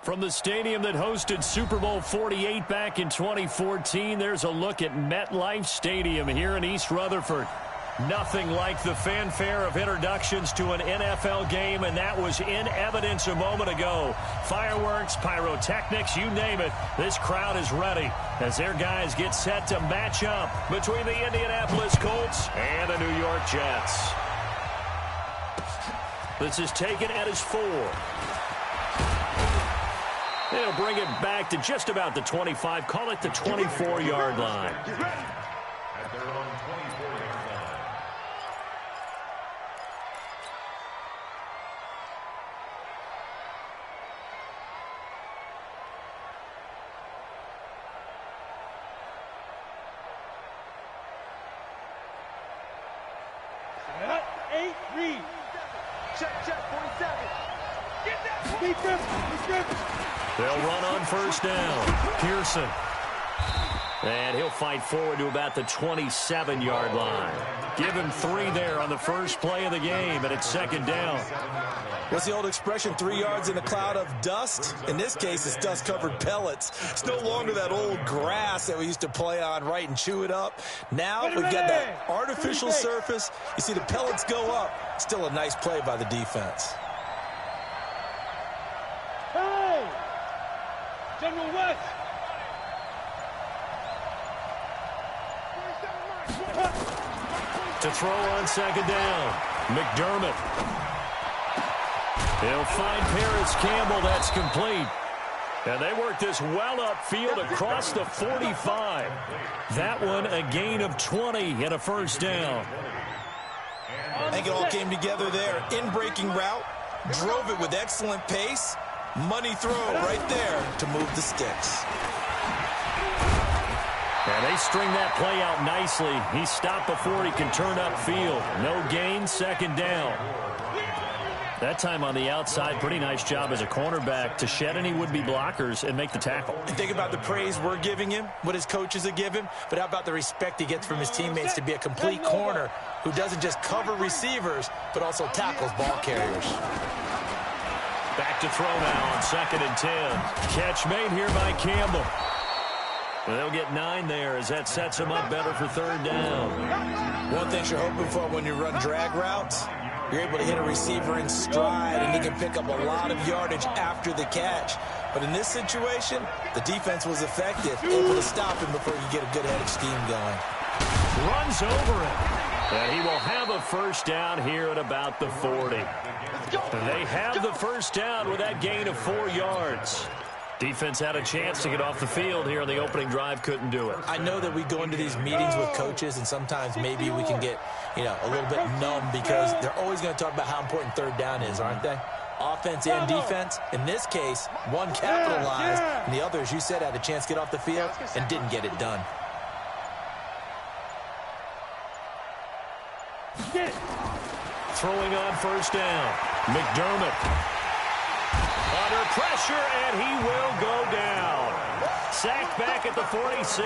From the stadium that hosted Super Bowl 48 back in 2014, there's a look at MetLife Stadium here in East Rutherford. Nothing like the fanfare of introductions to an NFL game, and that was in evidence a moment ago. Fireworks, pyrotechnics, you name it, this crowd is ready as their guys get set to match up between the Indianapolis Colts and the New York Jets. This is taken at his 4. They'll bring it back to just about the 25. Call it the 24-yard line. At their own 24-yard line. Set up, 8, read. Check, 47. Get that. Defense. They'll run on first down. Pearson. And he'll fight forward to about the 27-yard line. Give him 3 there on the first play of the game, and it's second down. What's the old expression, 3 yards in a cloud of dust? In this case, it's dust-covered pellets. It's no longer that old grass that we used to play on, right, and chew it up. Now we've got that artificial surface. You see the pellets go up. Still a nice play by the defense. Hey! General West! To throw on second down, McDermott. He'll find Paris Campbell. That's complete. And they work this well upfield across the 45. That one a gain of 20 and a first down. I think it all came together there. In-breaking route, drove it with excellent pace. Money throw right there to move the sticks. And they string that play out nicely. He stopped before he can turn upfield. No gain, second down. That time on the outside, pretty nice job as a cornerback to shed any would-be blockers and make the tackle. And think about the praise we're giving him, what his coaches have given, but how about the respect he gets from his teammates to be a complete corner who doesn't just cover receivers, but also tackles ball carriers. Back to throw now on second and 10. Catch made here by Campbell. Well, they'll get 9 there as that sets them up better for third down. One thing you're hoping for when you run drag routes, you're able to hit a receiver in stride, and he can pick up a lot of yardage after the catch. But in this situation, the defense was effective, able to stop him before you get a good head of steam going. Runs over him. And he will have a first down here at about the 40. They have the first down with that gain of 4 yards. Defense had a chance to get off the field here on the opening drive, couldn't do it. I know that we go into these meetings with coaches, and sometimes maybe we can get, a little bit numb because they're always going to talk about how important third down is, aren't they? Offense and defense. In this case, one capitalized, and the other, as you said, had a chance to get off the field and didn't get it done. Throwing on first down, McDermott. Under pressure, and he will go down. Sacked back at the 46.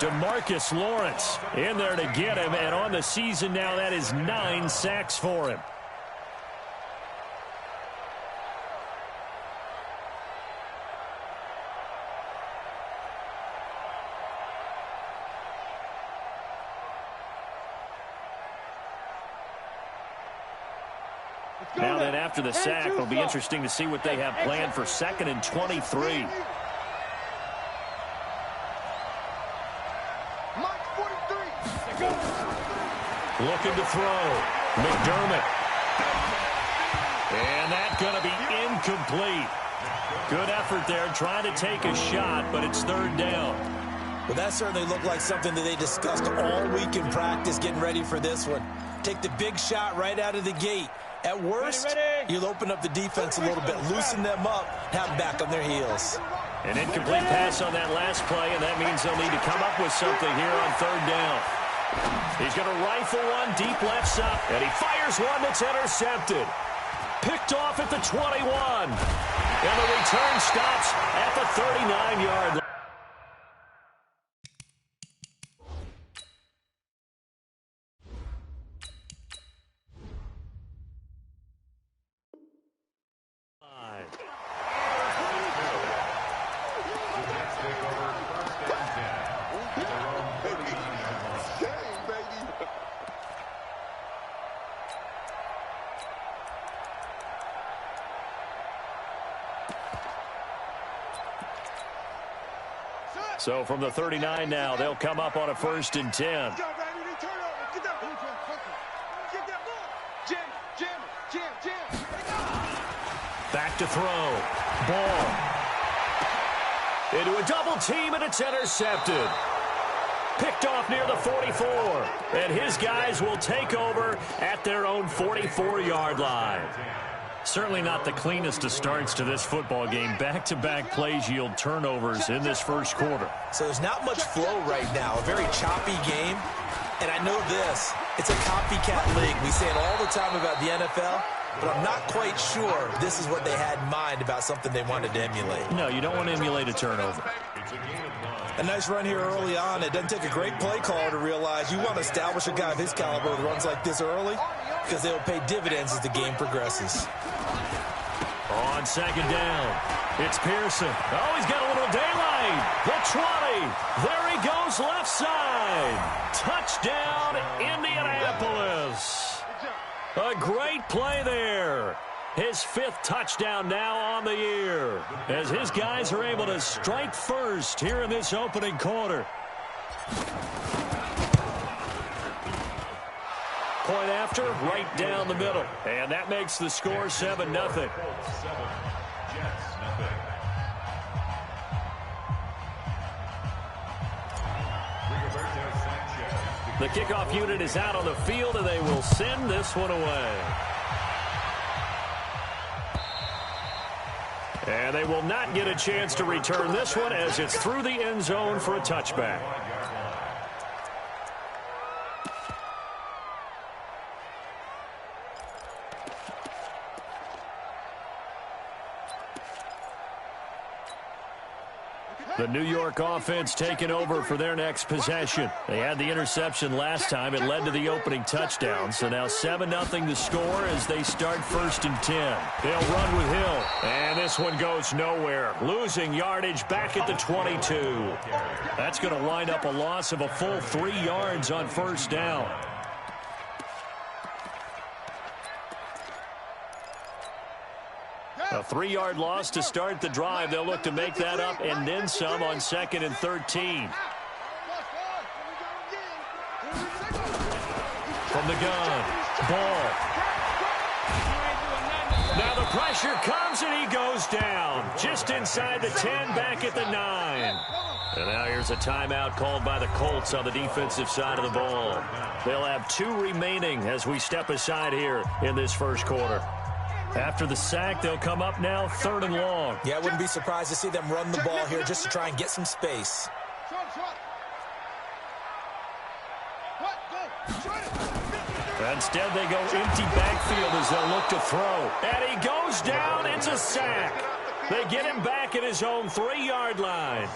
DeMarcus Lawrence in there to get him, and on the season now, that is 9 sacks for him. Now then, after the sack, it'll be interesting to see what they have planned for second and 23. Looking to throw. McDermott. And that's going to be incomplete. Good effort there, trying to take a shot, but it's third down. Well, that certainly looked like something that they discussed all week in practice, getting ready for this one. Take the big shot right out of the gate. At worst, you'll open up the defense a little bit, loosen them up, have them back on their heels. An incomplete pass on that last play, and that means they'll need to come up with something here on third down. He's going to rifle one deep left side, and he fires one that's intercepted. Picked off at the 21. And the return stops at the 39-yard line. So from the 39 now, they'll come up on a 1st and 10. Back to throw. Ball. Into a double team, and it's intercepted. Picked off near the 44. And his guys will take over at their own 44-yard line. Certainly not the cleanest of starts to this football game. Back-to-back plays yield turnovers in this first quarter. So there's not much flow right now. A very choppy game. And I know this. It's a copycat league. We say it all the time about the NFL. But I'm not quite sure this is what they had in mind about something they wanted to emulate. No, you don't want to emulate a turnover. A nice run here early on. It doesn't take a great play caller to realize you want to establish a guy of his caliber with runs like this early because they'll pay dividends as the game progresses. On 2nd down, it's Pearson. Oh, he's got a little daylight. The 20. There he goes left side. Touchdown, Indianapolis. A great play there. His 5th touchdown now on the year as his guys are able to strike first here in this opening quarter. Point after, right down the middle. And that makes the score 7-0. The kickoff unit is out on the field, and they will send this one away. And they will not get a chance to return this one as it's through the end zone for a touchback. The New York offense taking over for their next possession. They had the interception last time. It led to the opening touchdown. So now 7-0 the score as they start 1st and 10. They'll run with Hill. And this one goes nowhere. Losing yardage back at the 22. That's going to wind up a loss of a full 3 yards on 1st down. A 3-yard loss to start the drive. They'll look to make that up and then some on 2nd and 13. From the gun, Ball. Now the pressure comes and he goes down. Just inside the 10, back at the 9. And now here's a timeout called by the Colts on the defensive side of the ball. They'll have 2 remaining as we step aside here in this first quarter. After the sack, they'll come up now 3rd and long. Yeah, I wouldn't be surprised to see them run the ball here just to try and get some space. Instead, they go empty backfield as they'll look to throw. And he goes down. It's a sack. They get him back at his own 3-yard line.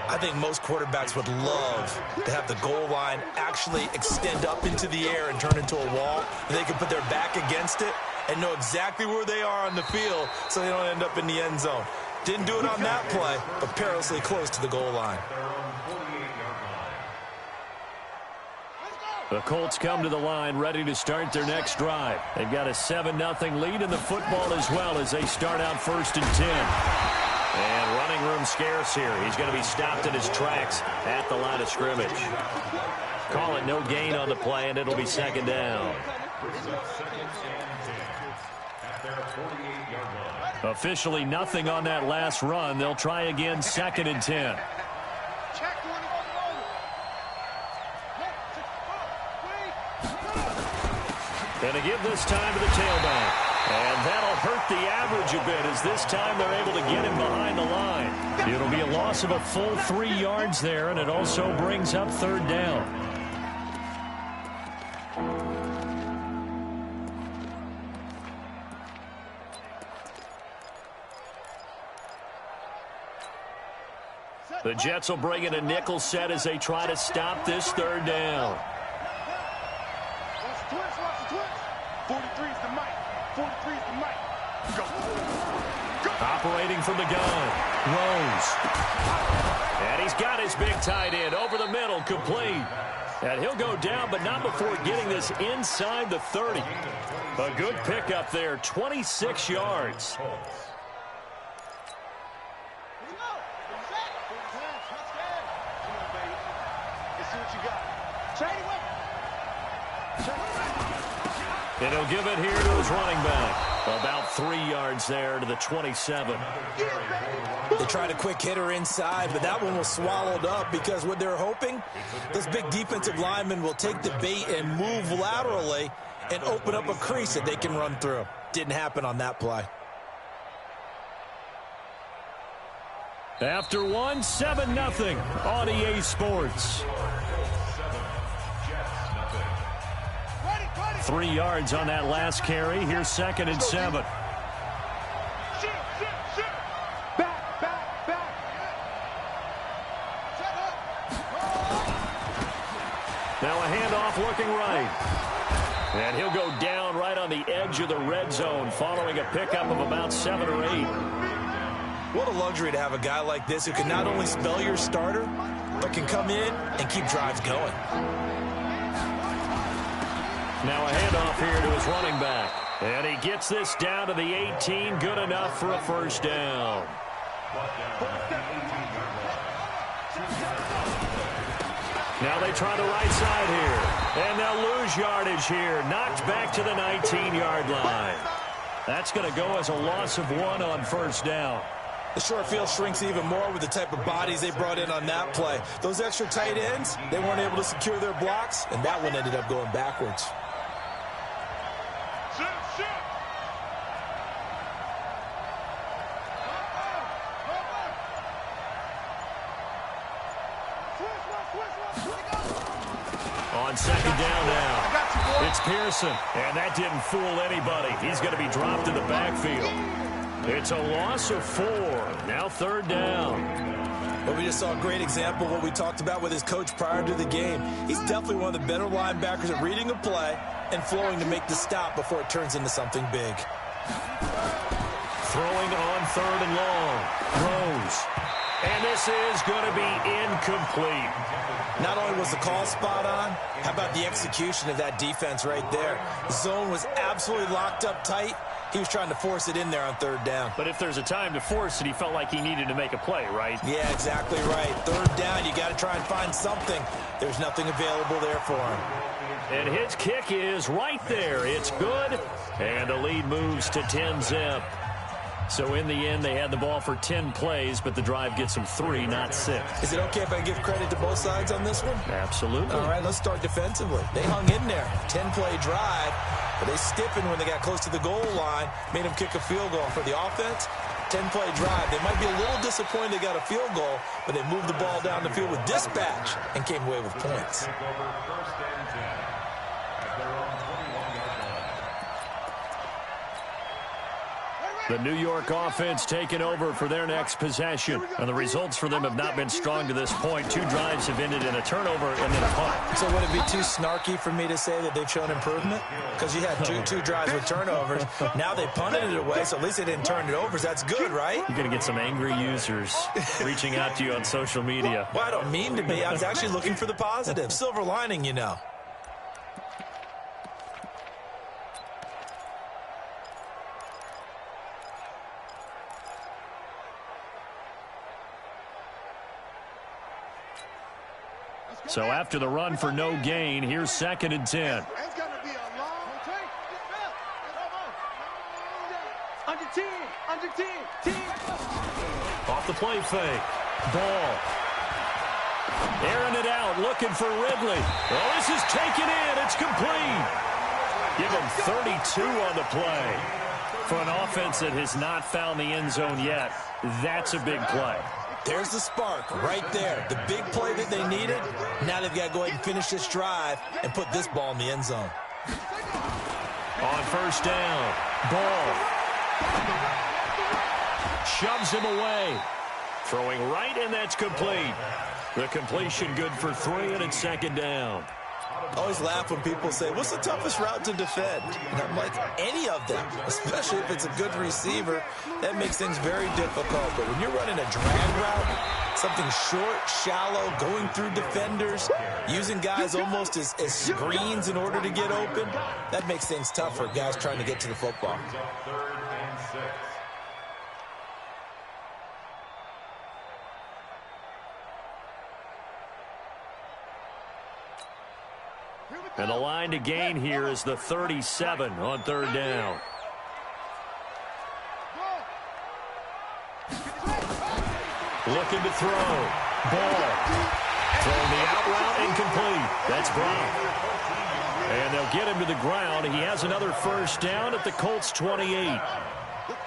I think most quarterbacks would love to have the goal line actually extend up into the air and turn into a wall. They can put their back against it and know exactly where they are on the field so they don't end up in the end zone. Didn't do it on that play, but perilously close to the goal line. The Colts come to the line ready to start their next drive. They've got a 7-0 lead in the football as well as they start out 1st and 10. And running room scarce here. He's going to be stopped in his tracks at the line of scrimmage. Call it no gain on the play, and it'll be 2nd down. Officially nothing on that last run. They'll try again 2nd and 10. And to give this time to the tailback. And that'll hurt the average a bit as this time they're able to get him behind the line. It'll be a loss of a full 3 yards there, and it also brings up 3rd down. The Jets will bring in a nickel set as they try to stop this 3rd down. 43's the mic. 43's the mic. Go. Operating from the gun. Rose. And he's got his big tight end over the middle, complete. And he'll go down, but not before getting this inside the 30. A good pickup there, 26 yards. you got? Trade it with. And he'll give it here to his running back. About 3 yards there to the 27. They tried a quick hitter inside, but that one was swallowed up because what they're hoping, those big defensive linemen will take the bait and move laterally and open up a crease that they can run through. Didn't happen on that play. After one, 7-0 on EA Sports. 3 yards on that last carry. Here's 2nd and 7. Back. Now a handoff looking right. And he'll go down right on the edge of the red zone following a pickup of about 7 or 8. What a luxury to have a guy like this who can not only spell your starter, but can come in and keep drives going. Now a handoff here to his running back. And he gets this down to the 18. Good enough for a first down. Now they try the right side here. And they'll lose yardage here. Knocked back to the 19-yard line. That's going to go as a loss of 1 on first down. The short field shrinks even more with the type of bodies they brought in on that play. Those extra tight ends, they weren't able to secure their blocks, and that one ended up going backwards. On second down now, it's Pearson, and that didn't fool anybody. He's going to be dropped in the backfield. It's a loss of 4. Now 3rd down. But we just saw a great example of what we talked about with his coach prior to the game. He's definitely one of the better linebackers at reading a play and flowing to make the stop before it turns into something big. Throwing on 3rd and long. Throws. And this is going to be incomplete. Not only was the call spot on, how about the execution of that defense right there? The zone was absolutely locked up tight. He was trying to force it in there on 3rd down. But if there's a time to force it, he felt like he needed to make a play, right? Yeah, exactly right. 3rd down, you got to try and find something. There's nothing available there for him. And his kick is right there. It's good. And the lead moves to 10-zip. So in the end, they had the ball for 10 plays, but the drive gets them 3, not 6. Is it okay if I give credit to both sides on this one? Absolutely. All right, let's start defensively. They hung in there. 10-play drive, but they stiffened when they got close to the goal line, made them kick a field goal. For the offense, 10-play drive. They might be a little disappointed they got a field goal, but they moved the ball down the field with dispatch and came away with points. The New York offense taking over for their next possession. And the results for them have not been strong to this point. 2 drives have ended in a turnover and then a punt. So would it be too snarky for me to say that they've shown improvement? Because you had two drives with turnovers. Now they punted it away, so at least they didn't turn it over. That's good, right? You're going to get some angry users reaching out to you on social media. Well, I don't mean to be. I was actually looking for the positive. Silver lining, you know. So after the run for no gain, here's 2nd and 10. It's going to be a long take. Under 10. Off the play fake. Ball. Airing it out, looking for Ridley. Well, this is taken in. It's complete. Give him 32 on the play. For an offense that has not found the end zone yet, that's a big play. There's the spark right there. The big play that they needed. Now they've got to go ahead and finish this drive and put this ball in the end zone. On first down, Ball shoves him away. Throwing right, and that's complete. The completion good for 3, and it's 2nd down. I always laugh when people say, what's the toughest route to defend? And I'm like, any of them, especially if it's a good receiver. That makes things very difficult. But when you're running a drag route, something short, shallow, going through defenders, using guys almost as screens in order to get open, that makes things tough for guys trying to get to the football. And the line to gain here is the 37 on third down. Looking to throw. Ball. Throwing the out route, incomplete. That's Brown. And they'll get him to the ground. He has another first down at the Colts 28.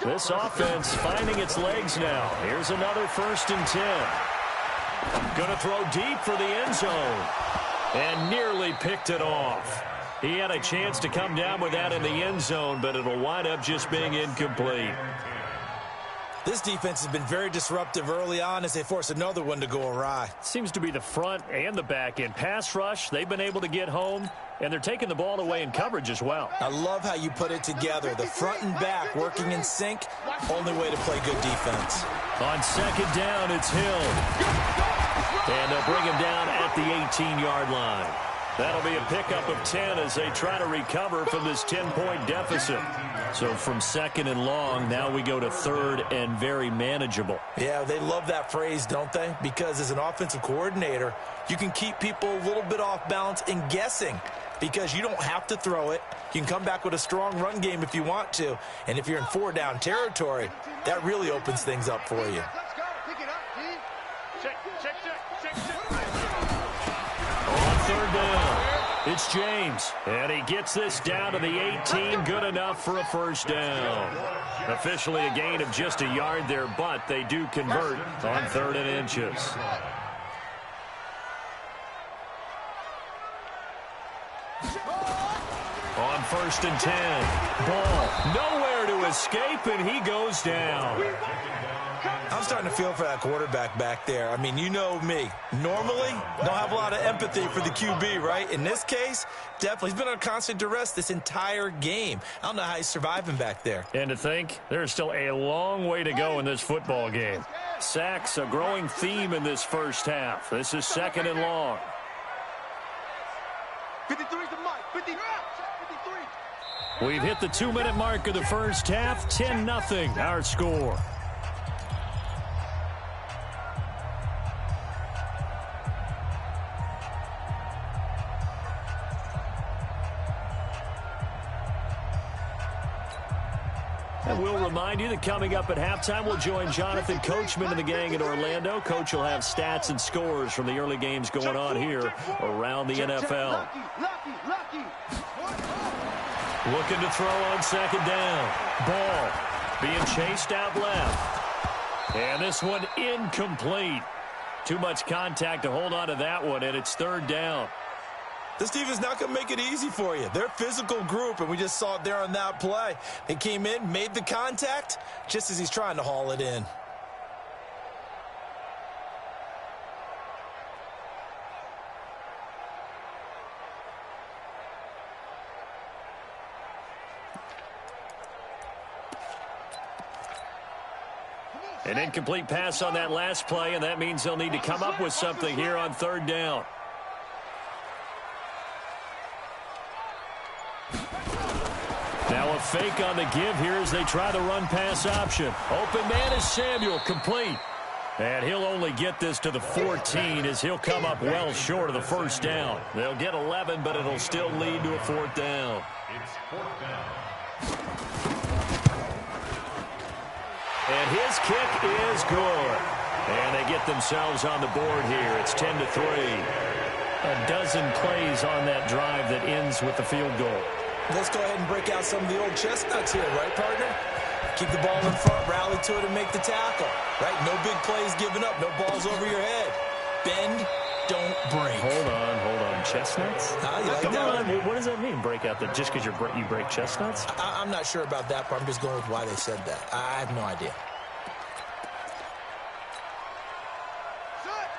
This offense finding its legs now. Here's another 1st and 10. Going to throw deep for the end zone. And nearly picked it off. He had a chance to come down with that in the end zone, but it'll wind up just being incomplete. This defense has been very disruptive early on as they force another one to go awry. Seems to be the front and the back end. Pass rush, they've been able to get home, and they're taking the ball away in coverage as well. I love how you put it together. The front and back working in sync, only way to play good defense. On second down, it's Hill. And they'll bring him down at the 18-yard line. That'll be a pickup of 10 as they try to recover from this 10-point deficit. So from 2nd and long, now we go to 3rd and very manageable. Yeah, they love that phrase, don't they? Because as an offensive coordinator, you can keep people a little bit off balance and guessing because you don't have to throw it. You can come back with a strong run game if you want to. And if you're in 4-down territory, that really opens things up for you. On third down, it's James. And he gets this down to the 18. Good enough for a first down. Officially a gain of just a yard there, but they do convert on 3rd and inches. On 1st and 10. Ball nowhere to escape, and he goes down. I'm starting to feel for that quarterback back there. I mean, you know me. Normally, don't have a lot of empathy for the QB, right? In this case, definitely. He's been on constant duress this entire game. I don't know how he's surviving back there. And to think, there's still a long way to go in this football game. Sacks, a growing theme in this first half. This is 2nd and long. 53's the mic. 53. We've hit the 2-minute mark of the first half. 10-0 our score. And we'll remind you that coming up at halftime, we'll join Jonathan Coachman and the gang in Orlando. Coach will have stats and scores from the early games going on here around the NFL. Looking to throw on 2nd down. Ball being chased out left. And this one incomplete. Too much contact to hold on to that one, and it's 3rd down. This defense not going to make it easy for you. They're a physical group, and we just saw it there on that play. They came in, made the contact, just as he's trying to haul it in. An incomplete pass on that last play, and that means they'll need to come up with something here on 3rd down. Now a fake on the give here as they try the run-pass option. Open man is Samuel, complete. And he'll only get this to the 14 as he'll come up well short of the first down. They'll get 11, but it'll still lead to a 4th down. It's 4th down. And his kick is good. And they get themselves on the board here. It's 10-3. A dozen plays on that drive that ends with the field goal. Let's go ahead and break out some of the old chestnuts here, right, partner? Keep the ball in front, rally to it, and make the tackle, right? No big plays given up, no balls over your head. Bend, don't break. Hold on. Chestnuts? You like that one? What does that mean, break out? Just because you break chestnuts? I'm not sure about that part. I'm just going with why they said that. I have no idea.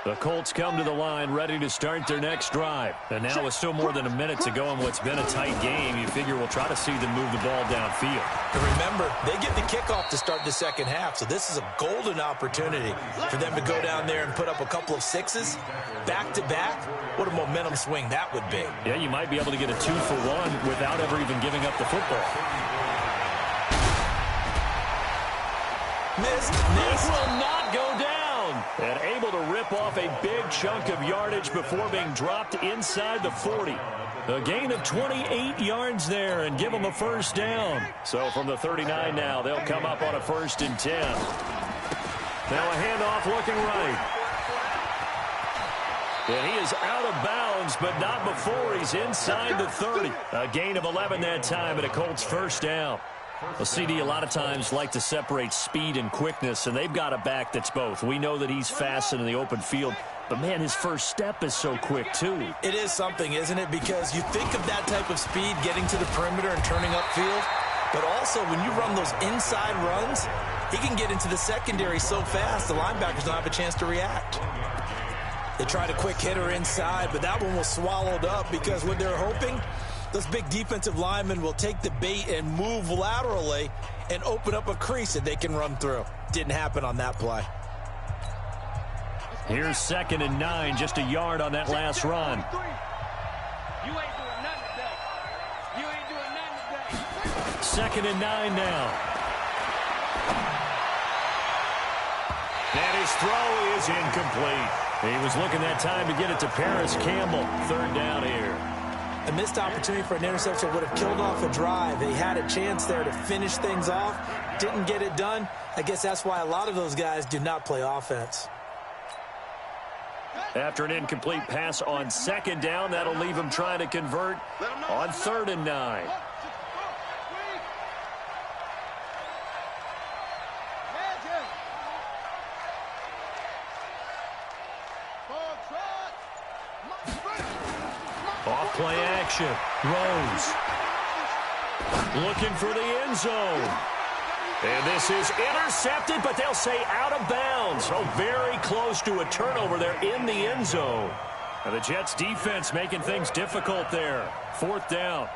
The Colts come to the line ready to start their next drive. And now with still more than a minute to go in what's been a tight game, you figure we'll try to see them move the ball downfield. And remember, they get the kickoff to start the second half, so this is a golden opportunity for them to go down there and put up a couple of sixes back-to-back. What a momentum swing that would be. Yeah, you might be able to get a 2-for-1 without ever even giving up the football. Missed. This will not go down. And able to rip off a big chunk of yardage before being dropped inside the 40. A gain of 28 yards there and give them a first down. So from the 39 now, they'll come up on a 1st and 10. Now a handoff looking right. And he is out of bounds, but not before he's inside the 30. A gain of 11 that time and a Colts first down. Well, CD, a lot of times like to separate speed and quickness, and they've got a back that's both. We know that he's fast in the open field, but, man, his first step is so quick, too. It is something, isn't it? Because you think of that type of speed getting to the perimeter and turning upfield, but also when you run those inside runs, he can get into the secondary so fast the linebackers don't have a chance to react. They tried a quick hitter inside, but that one was swallowed up because what they're hoping, those big defensive linemen will take the bait and move laterally and open up a crease that they can run through. Didn't happen on that play. Here's 2nd and 9, just a yard on that last run. You ain't doing nothing today. You ain't doing nothing today. 2nd and 9 now. And his throw is incomplete. He was looking that time to get it to Paris Campbell. 3rd down here. A missed opportunity for an interception would have killed off a drive. They had a chance there to finish things off. Didn't get it done. I guess that's why a lot of those guys do not play offense. After an incomplete pass on 2nd down, that'll leave him trying to convert on 3rd and 9. Off play action. Rose. Looking for the end zone. And this is intercepted, but they'll say out of bounds. Oh, very close to a turnover there in the end zone. And the Jets defense making things difficult there. 4th down.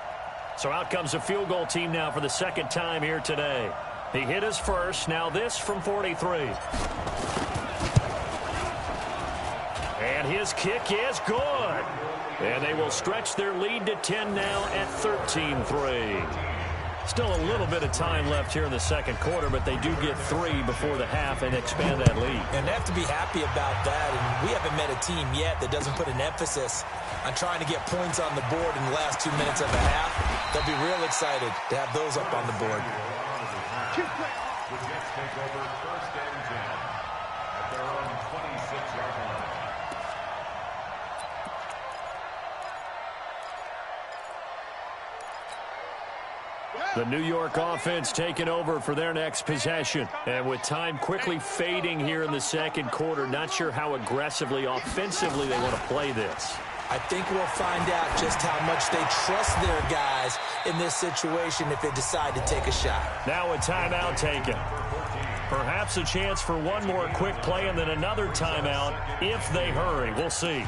So out comes a field goal team now for the 2nd time here today. He hit his first. Now this from 43. And his kick is good. And they will stretch their lead to 10 now at 13-3. Still a little bit of time left here in the 2nd quarter, but they do get 3 before the half and expand that lead. And they have to be happy about that. And we haven't met a team yet that doesn't put an emphasis on trying to get points on the board in the last 2 minutes of the half. They'll be real excited to have those up on the board. The Jets take over 1st and 10 at their own 26-yard line. The New York offense taking over for their next possession. And with time quickly fading here in the 2nd quarter, not sure how aggressively, offensively they want to play this. I think we'll find out just how much they trust their guys in this situation if they decide to take a shot. Now a timeout taken. Perhaps a chance for one more quick play and then another timeout if they hurry. We'll see.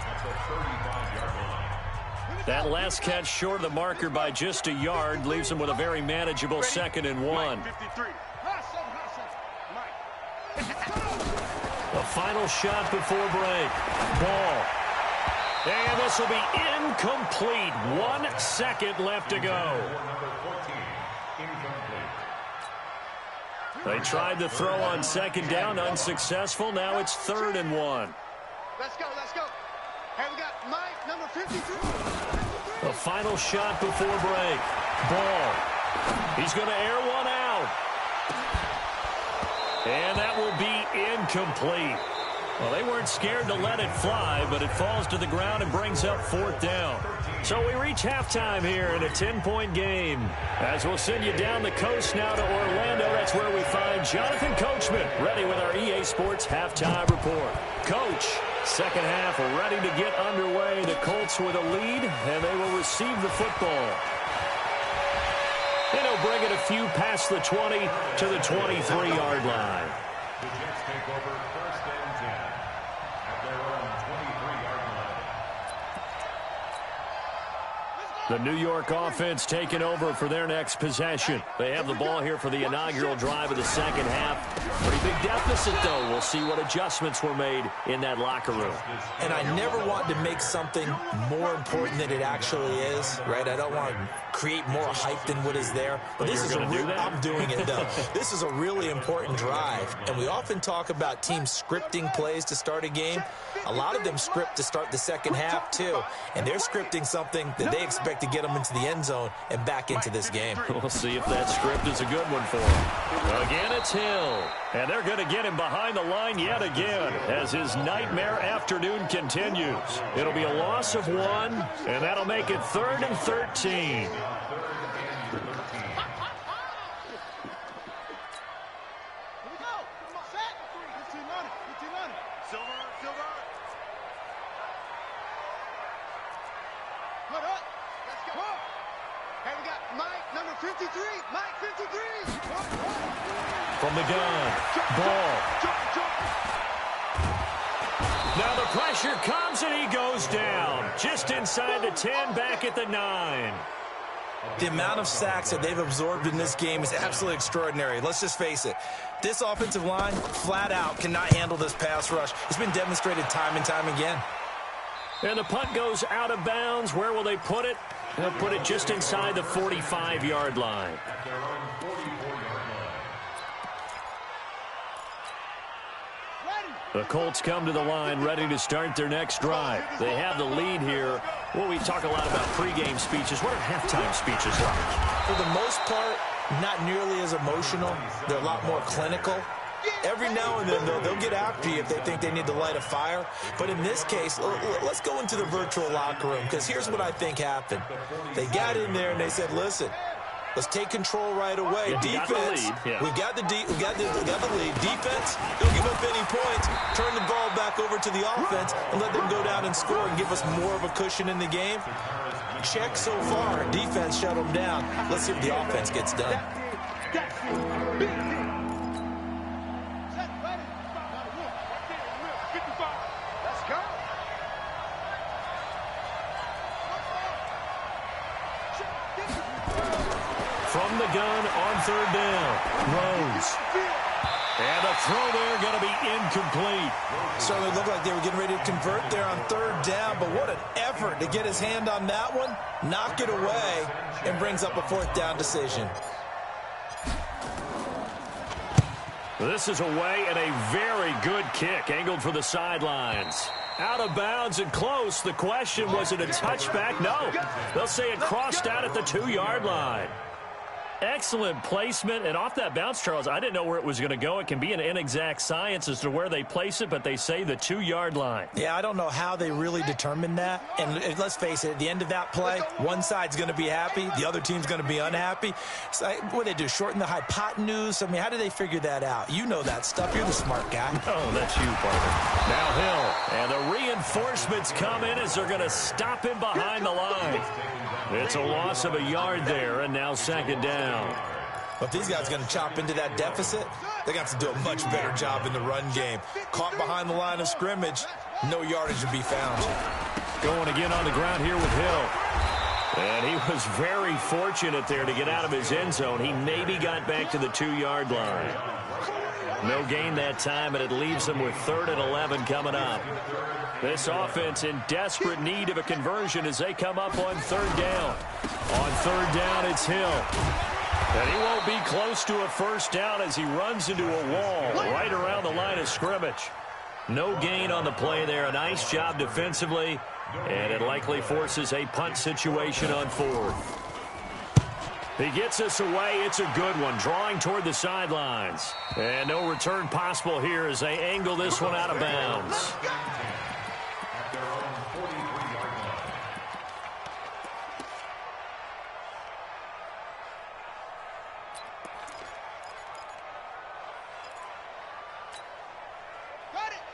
That last catch short of the marker by just a yard leaves them with a very manageable 2nd and 1. The final shot before break. Ball. And this will be incomplete. 1 second left to go. They tried to throw on 2nd down, unsuccessful. Now it's 3rd and 1. Let's go, let's go. Hey, we got Mike, number 53. The final shot before break. Ball. He's going to air one out. And that will be incomplete. Well, they weren't scared to let it fly, but it falls to the ground and brings up 4th down. So we reach halftime here in a 10-point game. As we'll send you down the coast now to Orlando, that's where we find Jonathan Coachman, ready with our EA Sports Halftime Report. Coach, 2nd half ready to get underway. The Colts with a lead, and they will receive the football. And he'll bring it a few past the 20 to the 23-yard line. The Jets take over 1st and 10 at their own 23-yard line. The New York offense taking over for their next possession. They have the ball here for the inaugural drive of the second half. Pretty big deficit, though. We'll see what adjustments were made in that locker room. And I never want to make something more important than it actually is, right? I don't want to create more hype than what is there. But this is I'm doing it, though. This is a really important drive. And we often talk about teams scripting plays to start a game. A lot of them script to start the second half, too. And they're scripting something that they expect to get them into the end zone and back into this game. We'll see if that script is a good one for him. Again, it's Hill. And they're going to get him behind the line yet again as his nightmare afternoon continues. It'll be a loss of 1, and that'll make it 3rd and 13. From the gun, ball. Now the pressure comes and he goes down. Just inside the 10, back at the 9. The amount of sacks that they've absorbed in this game is absolutely extraordinary. Let's just face it. This offensive line, flat out, cannot handle this pass rush. It's been demonstrated time and time again. And the punt goes out of bounds. Where will they put it? They'll put it just inside the 45-yard line. The Colts come to the line ready to start their next drive. They have the lead here. Well, we talk a lot about pregame speeches. What are halftime speeches like? For the most part, not nearly as emotional. They're a lot more clinical. Every now and then, though, they'll get after you if they think they need to light a fire. But in this case, let's go into the virtual locker room, because here's what I think happened. They got in there and they said, listen, let's take control right away. Yeah, defense, we got the lead. Defense, don't give up any points. Turn the ball back over to the offense and let them go down and score and give us more of a cushion in the game. Check so far. Defense shut them down. Let's see if the offense gets done. From the gun on 3rd down. Rose. And a throw there going to be incomplete. Certainly looked like they were getting ready to convert there on 3rd down, but what an effort to get his hand on that one, knock it away, and brings up a 4th down decision. This is away and a very good kick, angled for the sidelines. Out of bounds and close. The question, was it a touchback? No. They'll say it crossed out at the 2-yard line. Excellent placement, and off that bounce, Charles, I didn't know where it was going to go. It can be an inexact science as to where they place it, but they say the 2-yard line. Yeah, I don't know how they really determined that. And let's face it, at the end of that play, one side's going to be happy, the other team's going to be unhappy. So, what do they do, shorten the hypotenuse? I mean, how do they figure that out? You know that stuff. You're the smart guy. Oh, that's you, partner. Now Hill, and the reinforcements come in as they're going to stop him behind the line. It's a loss of a yard there, and now 2nd down. But if these guys are going to chop into that deficit, they're going to have to do a much better job in the run game. Caught behind the line of scrimmage, no yardage to be found. Going again on the ground here with Hill. And he was very fortunate there to get out of his end zone. He maybe got back to the 2-yard line. No gain that time, and it leaves them with 3rd and 11 coming up. This offense in desperate need of a conversion as they come up on 3rd down. On 3rd down, it's Hill. And he won't be close to a 1st down as he runs into a wall right around the line of scrimmage. No gain on the play there. A nice job defensively, and it likely forces a punt situation on 4th. He gets us away. It's a good one, drawing toward the sidelines. And no return possible here as they angle this one out of bounds.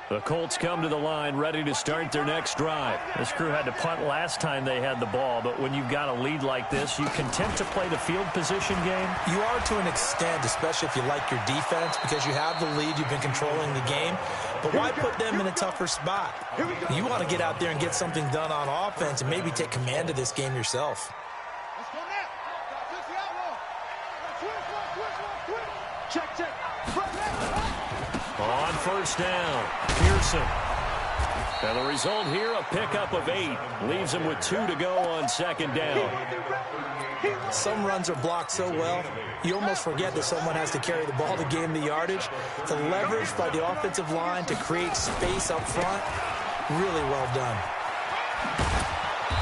The Colts come to the line ready to start their next drive. This crew had to punt last time they had the ball, but when you've got a lead like this, you content to play the field position game? You are to an extent, especially if you like your defense, because you have the lead, you've been controlling the game. But why put them in a tougher spot? You want to get out there and get something done on offense and maybe take command of this game yourself. On first down, Pearson. And the result here, a pickup of 8. Leaves him with 2 to go on second down. Some runs are blocked so well, you almost forget that someone has to carry the ball to gain the yardage. The leverage by the offensive line to create space up front, really well done.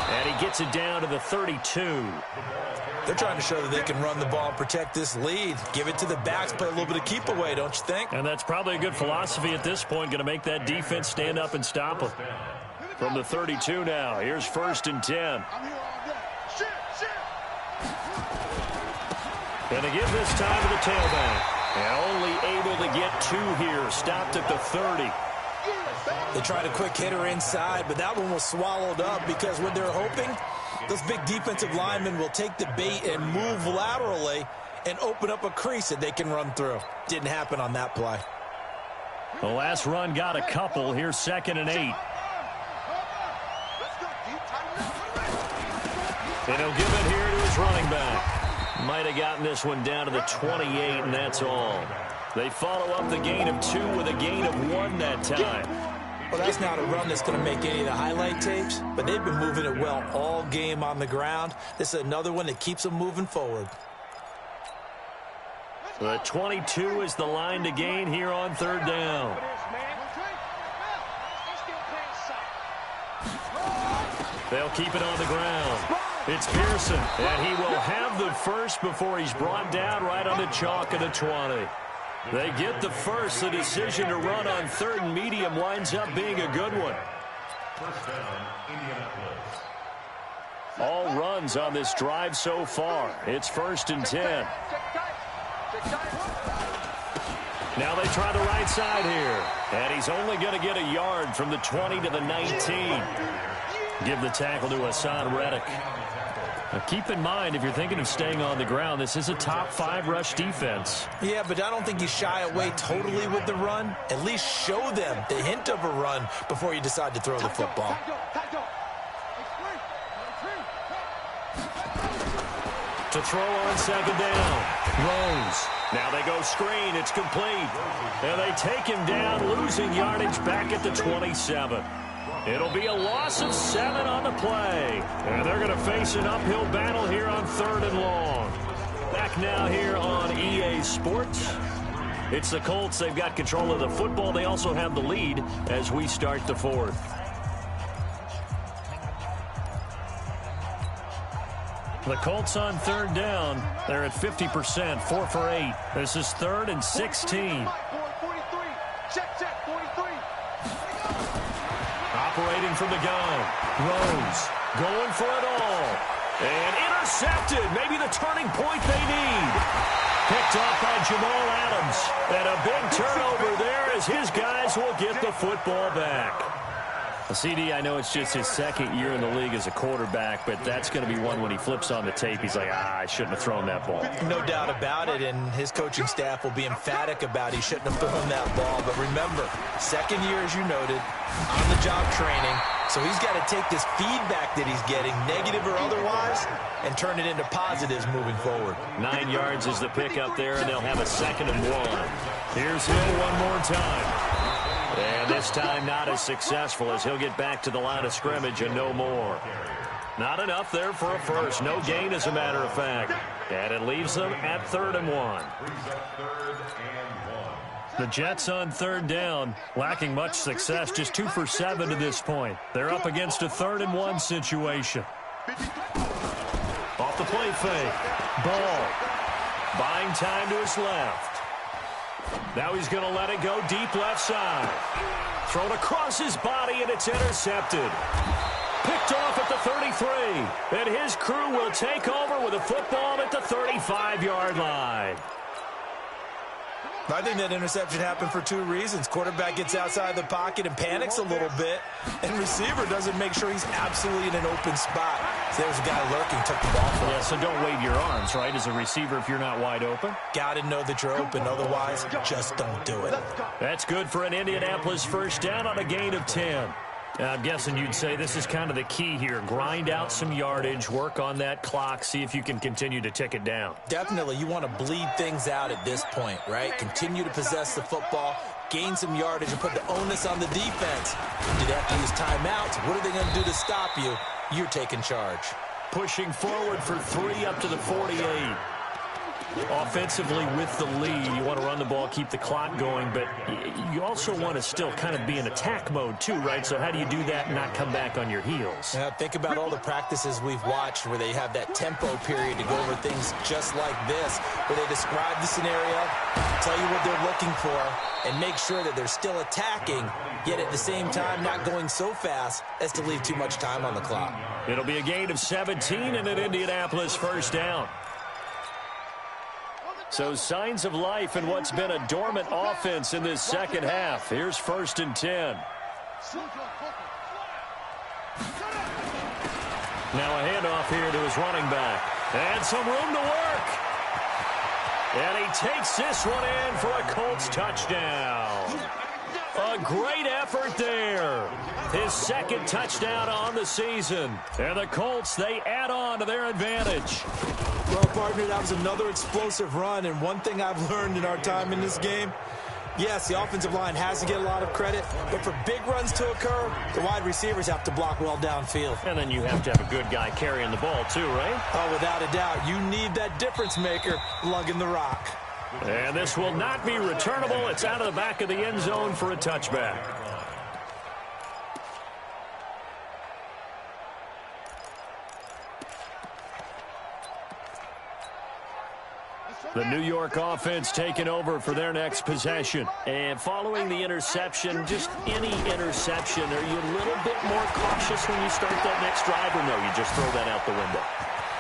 And he gets it down to the 32. They're trying to show that they can run the ball and protect this lead. Give it to the backs, play a little bit of keep away, don't you think? And that's probably a good philosophy at this point, going to make that defense stand up and stop them. From the 32 now, here's 1st and 10. Going to give this time to the tailback. And only able to get 2 here, stopped at the 30. They tried a quick hitter inside, but that one was swallowed up because what they're hoping, those big defensive linemen will take the bait and move laterally and open up a crease that they can run through. Didn't happen on that play. The last run got a couple. Here's 2nd and 8. And he'll give it here to his running back. Might have gotten this one down to the 28, and that's all. They follow up the gain of 2 with a gain of 1 that time. Well, that's not a run that's going to make any of the highlight tapes, but they've been moving it well all game on the ground. This is another one that keeps them moving forward. The 22 is the line to gain here on 3rd down. They'll keep it on the ground. It's Pearson, and he will have the first before he's brought down right on the chalk of the 20. They get the first. The decision to run on 3rd and medium winds up being a good one. All runs on this drive so far. It's 1st and 10. Now they try the right side here. And he's only going to get a yard from the 20 to the 19. Give the tackle to Hassan Reddick. Now keep in mind, if you're thinking of staying on the ground, this is a top 5 rush defense. Yeah, but I don't think you shy away totally with the run. At least show them the hint of a run before you decide to throw the football. To throw on 2nd down. Rose. Now they go screen. It's complete. And they take him down, losing yardage back at the 27. It'll be a loss of 7 on the play. And they're going to face an uphill battle here on 3rd and long. Back now here on EA Sports. It's the Colts. They've got control of the football. They also have the lead as we start the 4th. The Colts on 3rd down. They're at 50%, 4 for 8. This is 3rd and 16. Operating from the gun. Rose going for it all. And intercepted. Maybe the turning point they need. Picked up by Jamal Adams. And a big turnover there as his guys will get the football back. CD, I know it's just his 2nd year in the league as a quarterback, but that's going to be one when he flips on the tape. He's like, I shouldn't have thrown that ball. No doubt about it, and his coaching staff will be emphatic about he shouldn't have thrown that ball. But remember, 2nd year, as you noted, on-the-job training. So he's got to take this feedback that he's getting, negative or otherwise, and turn it into positives moving forward. 9 yards is the pickup there, and they'll have a 2nd and 1. Here's Hill one more time. And this time not as successful as he'll get back to the line of scrimmage and no more. Not enough there for a first. No gain, as a matter of fact. And it leaves them at 3rd and 1. The Jets on 3rd down, lacking much success, just 2 for 7 to this point. They're up against a 3rd and 1 situation. Off the play fake. Ball. Buying time to his left. Now he's going to let it go deep left side. Thrown across his body, and it's intercepted. Picked off at the 33. And his crew will take over with a football at the 35-yard line. I think that interception happened for two reasons. Quarterback gets outside the pocket and panics a little bit, and receiver doesn't make sure he's absolutely in an open spot. So there's a guy lurking, took the ball from him. Yeah, so don't wave your arms, right, as a receiver if you're not wide open. Got to know that you're open, otherwise just don't do it. That's good for an Indianapolis first down on a gain of 10. I'm guessing you'd say this is kind of the key here. Grind out some yardage, work on that clock, see if you can continue to tick it down. Definitely. You want to bleed things out at this point, right? Continue to possess the football, gain some yardage, and put the onus on the defense. Do they have to use timeouts? What are they going to do to stop you? You're taking charge. Pushing forward for 3 up to the 48. Offensively with the lead, you want to run the ball, keep the clock going, but you also want to still kind of be in attack mode too, right? So how do you do that and not come back on your heels? Yeah, think about all the practices we've watched where they have that tempo period to go over things just like this, where they describe the scenario, tell you what they're looking for, and make sure that they're still attacking, yet at the same time not going so fast as to leave too much time on the clock. It'll be a gain of 17 and an Indianapolis first down. So signs of life in what's been a dormant offense in this second half. Here's 1st and 10. Now a handoff here to his running back. And some room to work. And he takes this one in for a Colts touchdown. A great effort there. His second touchdown on the season. And the Colts, they add on to their advantage. Well, partner, that was another explosive run, and one thing I've learned in our time in this game, yes, the offensive line has to get a lot of credit, but for big runs to occur, the wide receivers have to block well downfield. And then you have to have a good guy carrying the ball too, right? Oh, without a doubt. You need that difference maker lugging the rock. And this will not be returnable. It's out of the back of the end zone for a touchback. The New York offense taking over for their next possession. And following the interception, just any interception, are you a little bit more cautious when you start that next drive, or no, you just throw that out the window?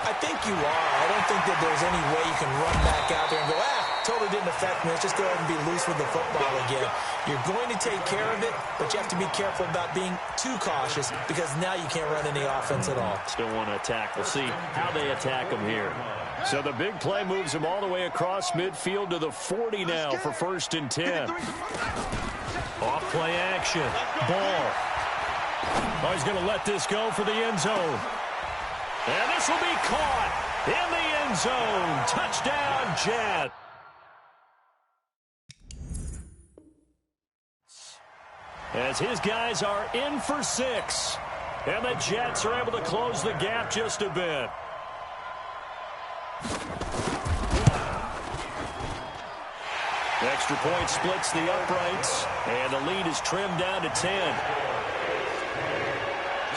I think you are. I don't think that there's any way you can run back out there and go, totally didn't affect me. Let's just go ahead and be loose with the football again. You're going to take care of it, but you have to be careful about being too cautious because now you can't run any offense at all. Still want to attack. We'll see how they attack them here. So the big play moves him all the way across midfield to the 40 now for 1st and 10. Off play action. Ball. Oh, he's going to let this go for the end zone. And this will be caught in the end zone. Touchdown, Jet. As his guys are in for 6. And the Jets are able to close the gap just a bit. Extra point splits the uprights, and the lead is trimmed down to 10.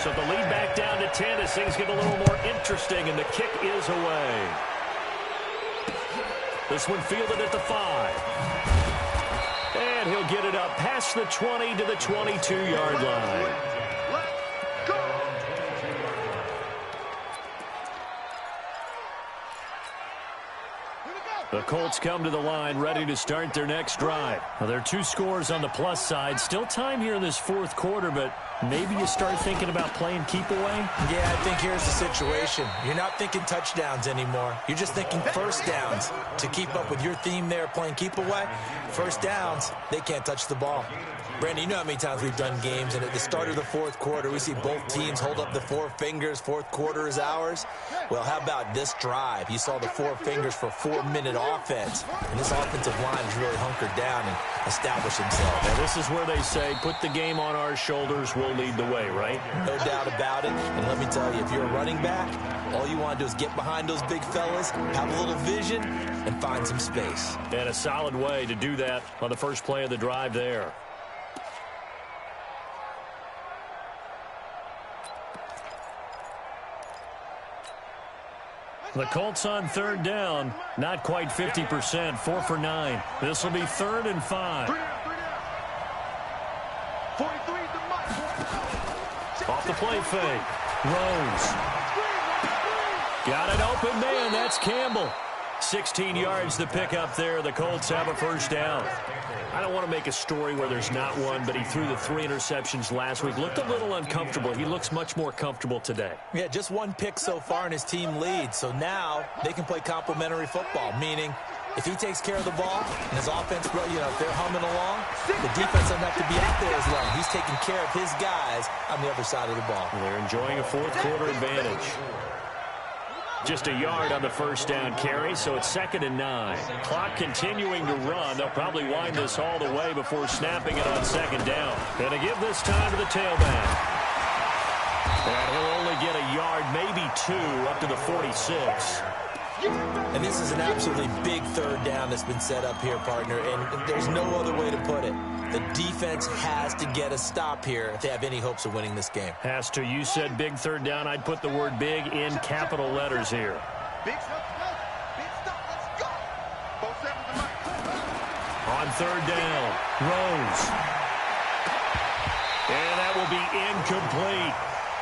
So the lead back down to 10 as things get a little more interesting, and the kick is away. This one fielded at the 5. And he'll get it up past the 20 to the 22-yard line. The Colts come to the line ready to start their next drive. Well, there are 2 scores on the plus side. Still time here in this 4th quarter, but maybe you start thinking about playing keep away? Yeah, I think here's the situation. You're not thinking touchdowns anymore. You're just thinking first downs. To keep up with your theme there, playing keep away, first downs, they can't touch the ball. Brandon, you know how many times we've done games, and at the start of the 4th quarter, we see both teams hold up the 4 fingers, 4th quarter is ours. Well, how about this drive? You saw the 4 fingers for 4-minute offense, and this offensive line has really hunkered down and established themselves. Now, this is where they say, put the game on our shoulders, we'll lead the way, right? No doubt about it, and let me tell you, if you're a running back, all you want to do is get behind those big fellas, have a little vision, and find some space. And a solid way to do that on the first play of the drive there. The Colts on 3rd down, not quite 50%, 4 for 9. This will be 3rd and 5. Off the play fake. Rose. Got an open man. That's Campbell. 16 yards to pick up there. The Colts have a first down. I don't want to make a story where there's not one, but he threw the 3 interceptions last week. Looked a little uncomfortable. He looks much more comfortable today. Yeah, just 1 pick so far and his team leads. So now they can play complementary football, meaning if he takes care of the ball and his offense, if they're humming along, the defense doesn't have to be out there as long. He's taking care of his guys on the other side of the ball. They're enjoying a fourth-quarter advantage. Just a yard on the first down carry, so it's 2nd and 9. Clock continuing to run. They'll probably wind this all the way before snapping it on 2nd down. Going to give this time to the tailback. And he'll only get a yard, maybe 2, up to the 46. And this is an absolutely big 3rd down that's been set up here, partner, and there's no other way to put it. The defense has to get a stop here if they have any hopes of winning this game. Has to. You said big 3rd down. I'd put the word big in capital letters here. Big stop, let's go. Both sevens to Mike. On 3rd down, Rose. And that will be incomplete.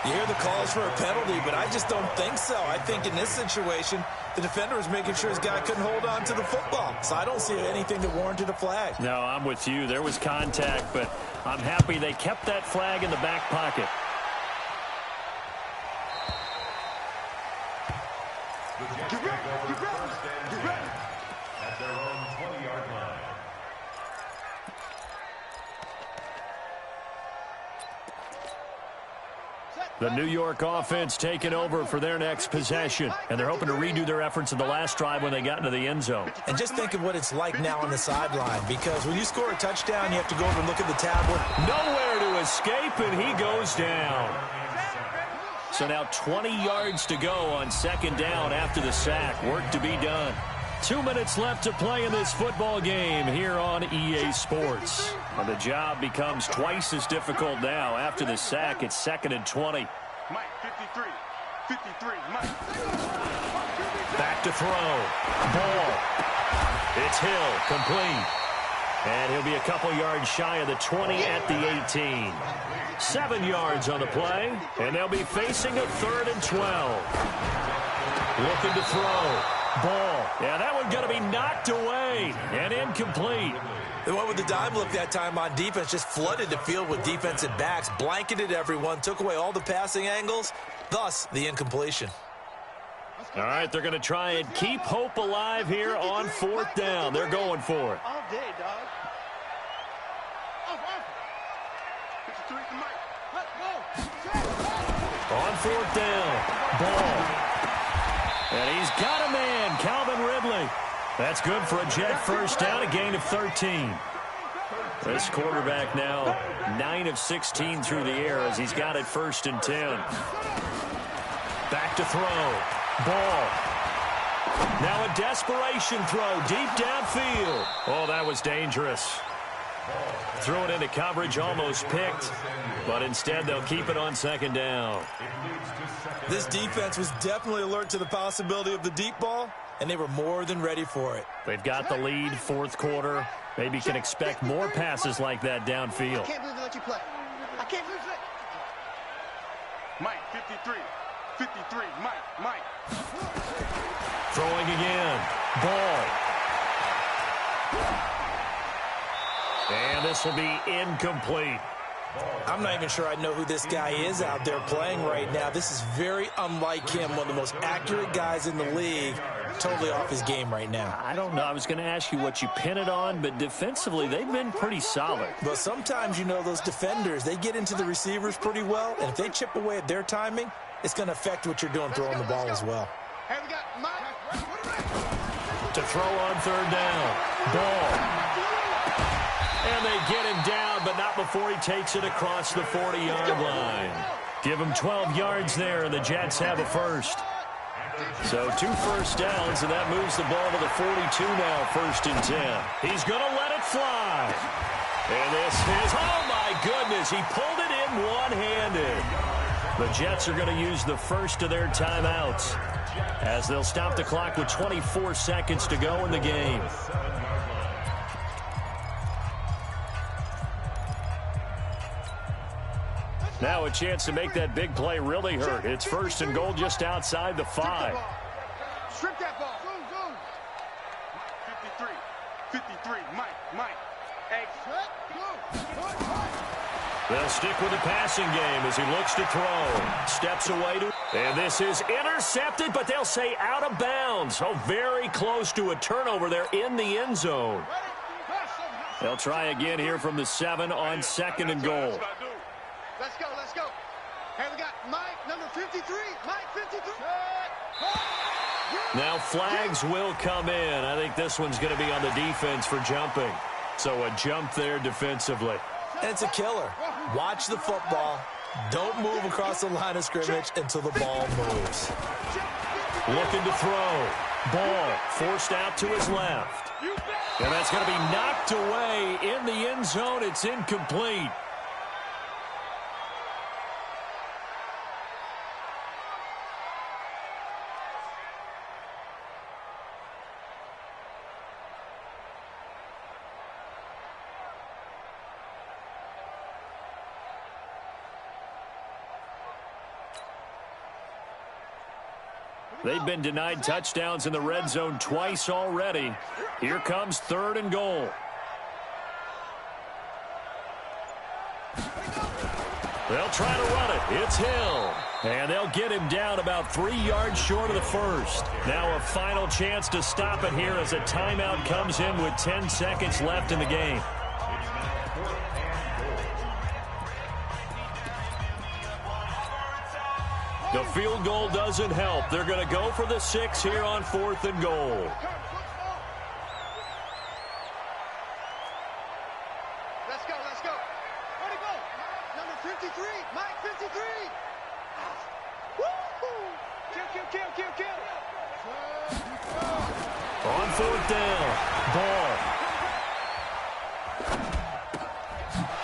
You hear the calls for a penalty, but I just don't think so. I think in this situation, the defender was making sure his guy couldn't hold on to the football. So I don't see anything that warranted a flag. No, I'm with you. There was contact, but I'm happy they kept that flag in the back pocket. Get ready. At their own 20-yard line. The New York offense taking over for their next possession, and they're hoping to redo their efforts in the last drive when they got into the end zone. And just think of what it's like now on the sideline, because when you score a touchdown, you have to go over and look at the tablet. Nowhere to escape, and he goes down. So now 20 yards to go on 2nd down after the sack. Work to be done. 2 minutes left to play in this football game here on EA Sports. And the job becomes twice as difficult now. After the sack, it's 2nd and 20. Mike, 53, Mike. Back to throw. Ball. It's Hill, complete. And he'll be a couple yards shy of the 20 at the 18. 7 yards on the play, and they'll be facing a 3rd and 12. Looking to throw. Ball. Yeah, that one's going to be knocked away and incomplete. They went with the dime look that time on defense, just flooded the field with defensive backs, blanketed everyone, took away all the passing angles, thus the incompletion. All right, they're going to try and keep hope alive here on 4th down. They're going for it. All day, dog. 53 to Mike. Let's go. On 4th down. Ball. And he's got a man, Calvin Ridley. That's good for a Jet first down, a gain of 13. This quarterback now 9 of 16 through the air as he's got it 1st and 10. Back to throw. Ball. Now a desperation throw deep downfield. Oh, that was dangerous. Threw it into coverage, almost picked, but instead they'll keep it on 2nd down. This defense was definitely alert to the possibility of the deep ball, and they were more than ready for it. They've got the lead, 4th quarter. Maybe can expect more passes like that downfield. I can't believe they let you play. I can't believe it. Mike, 53, Mike. Throwing again. Ball. And this will be incomplete. I'm not even sure I know who this guy is out there playing right now. This is very unlike him, one of the most accurate guys in the league, totally off his game right now. I don't know. I was going to ask you what you pin it on, but defensively, they've been pretty solid. But sometimes, those defenders, they get into the receivers pretty well, and if they chip away at their timing, it's going to affect what you're doing throwing the ball as well. Hey, we got Mike. To throw on 3rd down. Ball. And they get him down, but not before he takes it across the 40-yard line. Give him 12 yards there, and the Jets have a first. So 2 first downs, and that moves the ball to the 42 now, 1st and 10. He's going to let it fly. And this is, oh my goodness, he pulled it in one-handed. The Jets are going to use the first of their timeouts as they'll stop the clock with 24 seconds to go in the game. Now a chance to make that big play really hurt. It's 1st and goal just outside the 5. Strip that ball. 53, Mike. Exit. They'll stick with the passing game as he looks to throw. Steps away to... And this is intercepted, but they'll say out of bounds. Oh, very close to a turnover there in the end zone. They'll try again here from the 7 on 2nd and goal. Let's go. Hey, we got Mike, number 53. Mike, 53. Now flags will come in. I think this one's going to be on the defense for jumping. So a jump there defensively. And it's a killer. Watch the football. Don't move across the line of scrimmage until the ball moves. Looking to throw. Ball forced out to his left. And that's going to be knocked away in the end zone. It's incomplete. They've been denied touchdowns in the red zone twice already. Here comes 3rd and goal. They'll try to run it. It's Hill. And they'll get him down about 3 yards short of the first. Now a final chance to stop it here as a timeout comes in with 10 seconds left in the game. The field goal doesn't help. They're going to go for the 6 here on 4th and goal. Let's go. Where'd he go? Number 53, Mike, 53. Woo-hoo! Kill. On 4th down. Ball.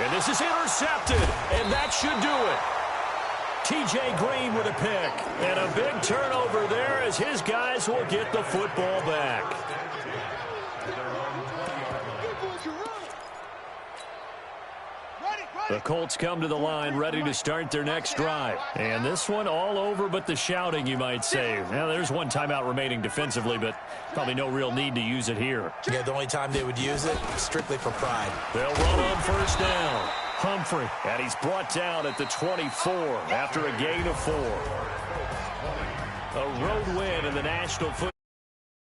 And this is intercepted. And that should do it. T.J. Green with a pick. And a big turnover there as his guys will get the football back. The Colts come to the line ready to start their next drive. And this one all over but the shouting, you might say. Now, there's one timeout remaining defensively, but probably no real need to use it here. Yeah, the only time they would use it, strictly for pride. They'll run on 1st down. Humphrey, and he's brought down at the 24 after a gain of 4. A road win in the National Football